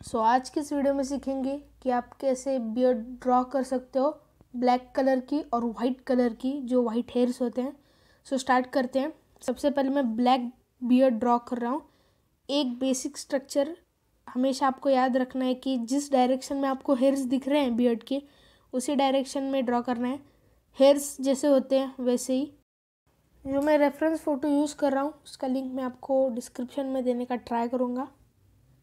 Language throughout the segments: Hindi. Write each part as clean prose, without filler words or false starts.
सो आज की इस वीडियो में सीखेंगे कि आप कैसे बियर्ड ड्रॉ कर सकते हो ब्लैक कलर की और वाइट कलर की जो वाइट हेयर्स होते हैं। सो स्टार्ट करते हैं। सबसे पहले मैं ब्लैक बियर्ड ड्रॉ कर रहा हूँ। एक बेसिक स्ट्रक्चर हमेशा आपको याद रखना है कि जिस डायरेक्शन में आपको हेयर्स दिख रहे हैं बियर्ड के, उसी डायरेक्शन में ड्रॉ करना है। हेयर्स जैसे होते हैं वैसे ही। जो मैं रेफरेंस फ़ोटो यूज़ कर रहा हूँ उसका लिंक मैं आपको डिस्क्रिप्शन में देने का ट्राई करूँगा।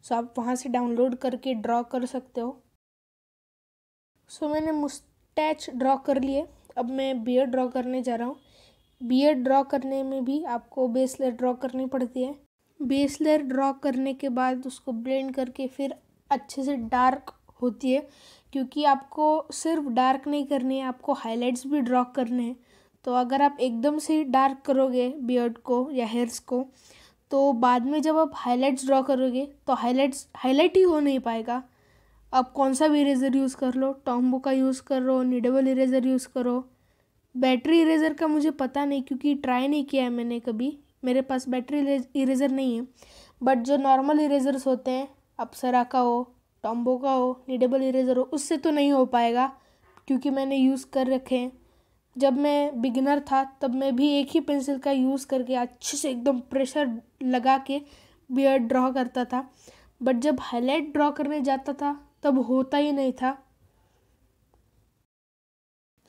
सो आप वहाँ से डाउनलोड करके ड्रॉ कर सकते हो। सो मैंने मुस्टैच ड्रॉ कर लिए। अब मैं बियर्ड ड्रॉ करने जा रहा हूँ। बियर्ड ड्रॉ करने में भी आपको बेस लेयर ड्रॉ करनी पड़ती है। बेस लेयर ड्रॉ करने के बाद उसको ब्लेंड करके फिर अच्छे से डार्क होती है, क्योंकि आपको सिर्फ डार्क नहीं करनी है, आपको हाइलाइट्स भी ड्रॉ करने हैं। तो अगर आप एकदम से डार्क करोगे बियर्ड को या हेयर्स को, तो बाद में जब आप हाइलाइट्स ड्रॉ करोगे तो हाइलाइट ही हो नहीं पाएगा। आप कौन सा भी इरेज़र यूज़ कर लो, टॉम्बो का यूज़ करो, निडेबल इरेज़र यूज़ करो। बैटरी इरेज़र का मुझे पता नहीं, क्योंकि ट्राई नहीं किया है मैंने कभी, मेरे पास बैटरी इरेज़र नहीं है। बट जो नॉर्मल इरेज़र्स होते हैं, अप्सरा का हो, टॉम्बो का हो, निडेबल इरेज़र हो, उससे तो नहीं हो पाएगा, क्योंकि मैंने यूज़ कर रखे हैं। जब मैं बिगिनर था तब मैं भी एक ही पेंसिल का यूज़ करके अच्छे से एकदम प्रेशर लगा के बियर्ड ड्रॉ करता था। बट जब हाईलाइट ड्रॉ करने जाता था तब होता ही नहीं था।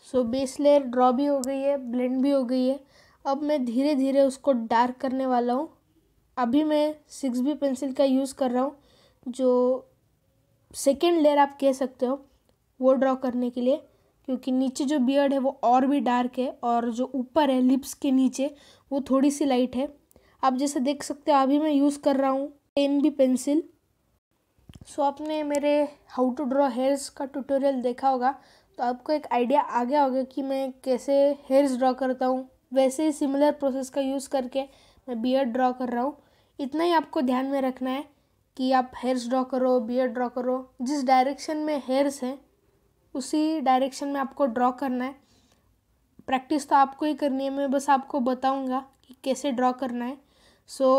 सो बेस लेयर ड्रॉ भी हो गई है, ब्लेंड भी हो गई है। अब मैं धीरे धीरे उसको डार्क करने वाला हूँ। अभी मैं 6B पेंसिल का यूज़ कर रहा हूँ, जो सेकेंड लेयर आप कह सकते हो, वो ड्रॉ करने के लिए, क्योंकि नीचे जो बियर्ड है वो और भी डार्क है और जो ऊपर है लिप्स के नीचे वो थोड़ी सी लाइट है। आप जैसे देख सकते हो अभी मैं यूज़ कर रहा हूँ 10B पेंसिल। सो आपने मेरे हाउ टू ड्रॉ हेयर्स का ट्यूटोरियल देखा होगा, तो आपको एक आइडिया आ गया होगा कि मैं कैसे हेयर्स ड्रॉ करता हूँ। वैसे ही सिमिलर प्रोसेस का यूज़ करके मैं बियर्ड ड्रॉ कर रहा हूँ। इतना ही आपको ध्यान में रखना है कि आप हेयर्स ड्रॉ करो, बियर्ड ड्रॉ करो, जिस डायरेक्शन में हेयर्स हैं उसी डायरेक्शन में आपको ड्रॉ करना है। प्रैक्टिस तो आपको ही करनी है, मैं बस आपको बताऊंगा कि कैसे ड्रॉ करना है। सो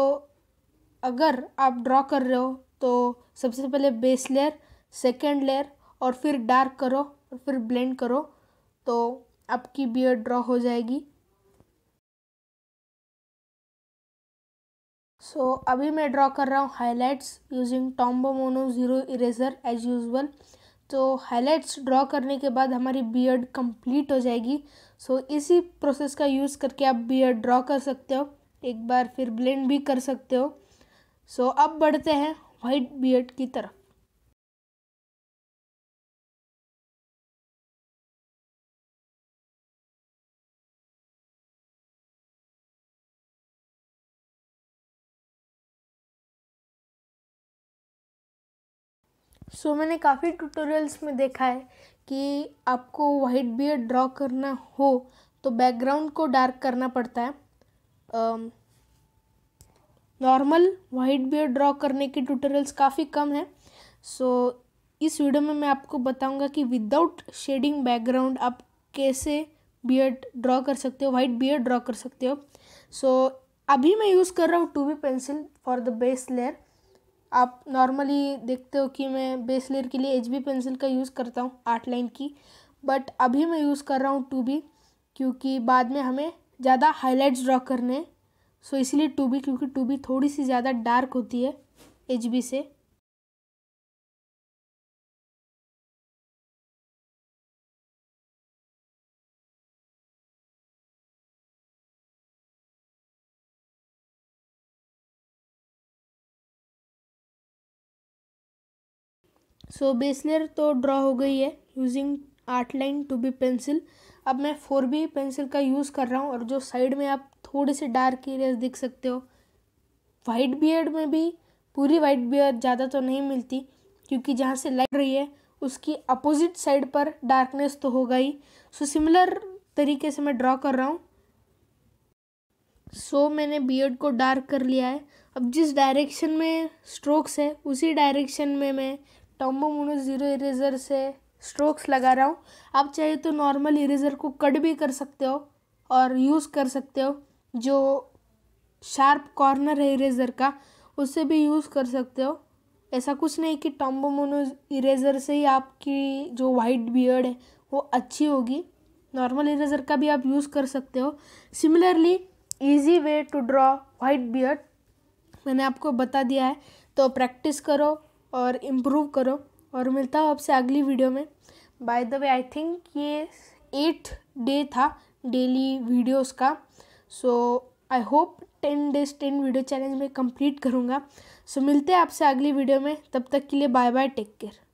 अगर आप ड्रॉ कर रहे हो तो सबसे पहले बेस लेयर, सेकेंड लेयर, और फिर डार्क करो और फिर ब्लेंड करो, तो आपकी बियर्ड ड्रॉ हो जाएगी। सो अभी मैं ड्रॉ कर रहा हूँ highlights using Tombow Mono zero eraser as usual. तो हाइलाइट्स ड्रॉ करने के बाद हमारी बियर्ड कंप्लीट हो जाएगी। सो इसी प्रोसेस का यूज़ करके आप बियर्ड ड्रॉ कर सकते हो, एक बार फिर ब्लेंड भी कर सकते हो। सो अब बढ़ते हैं वाइट बियर्ड की तरफ। सो मैंने काफ़ी ट्यूटोरियल्स में देखा है कि आपको वाइट बियर्ड ड्रॉ करना हो तो बैकग्राउंड को डार्क करना पड़ता है। नॉर्मल वाइट बियर्ड ड्रॉ करने के ट्यूटोरियल्स काफ़ी कम है। सो इस वीडियो में मैं आपको बताऊंगा कि विदाउट शेडिंग बैकग्राउंड आप कैसे बियर्ड ड्रॉ कर सकते हो, वाइट बियर्ड ड्रॉ कर सकते हो। सो अभी मैं यूज़ कर रहा हूँ 2B pencil for the base layer. आप नॉर्मली देखते हो कि मैं बेस लेयर के लिए HB पेंसिल का यूज़ करता हूँ 8 लाइन की, बट अभी मैं यूज़ कर रहा हूँ 2B, क्योंकि बाद में हमें ज़्यादा हाइलाइट्स ड्रॉ करने हैं। सो इसलिए 2B, क्योंकि 2B थोड़ी सी ज़्यादा डार्क होती है HB से। सो बेस लेयर तो ड्रॉ हो गई है यूजिंग 8 लाइन 2B पेंसिल। अब मैं 4B पेंसिल का यूज़ कर रहा हूँ, और जो साइड में आप थोड़े से डार्क एरियाज देख सकते हो। वाइट बियर्ड में भी पूरी वाइट बियर्ड ज़्यादा तो नहीं मिलती, क्योंकि जहाँ से लाइट रही है उसकी अपोजिट साइड पर डार्कनेस तो होगा ही। सो सिमिलर तरीके से मैं ड्रॉ कर रहा हूँ। सो मैंने बियर्ड को डार्क कर लिया है। अब जिस डायरेक्शन में स्ट्रोक्स है उसी डायरेक्शन में मैं टॉम्बो मोनो ज़ीरो इरेज़र से स्ट्रोक्स लगा रहा हूँ। आप चाहे तो नॉर्मल इरेज़र को कट भी कर सकते हो और यूज़ कर सकते हो, जो शार्प कॉर्नर है इरेज़र का उससे भी यूज़ कर सकते हो। ऐसा कुछ नहीं कि टॉम्बो मोनो इरेज़र से ही आपकी जो वाइट बियर्ड है वो अच्छी होगी, नॉर्मल इरेज़र का भी आप यूज़ कर सकते हो। Similarly easy way to draw white beard मैंने आपको बता दिया है, तो प्रैक्टिस करो और इम्प्रूव करो, और मिलता हूँ आपसे अगली वीडियो में। By the way I think ये 8th डे था डेली वीडियोस का, so I hope 10 days 10 video challenge में कंप्लीट करूँगा। सो मिलते हैं आपसे अगली वीडियो में, तब तक के लिए बाय बाय, टेक केयर।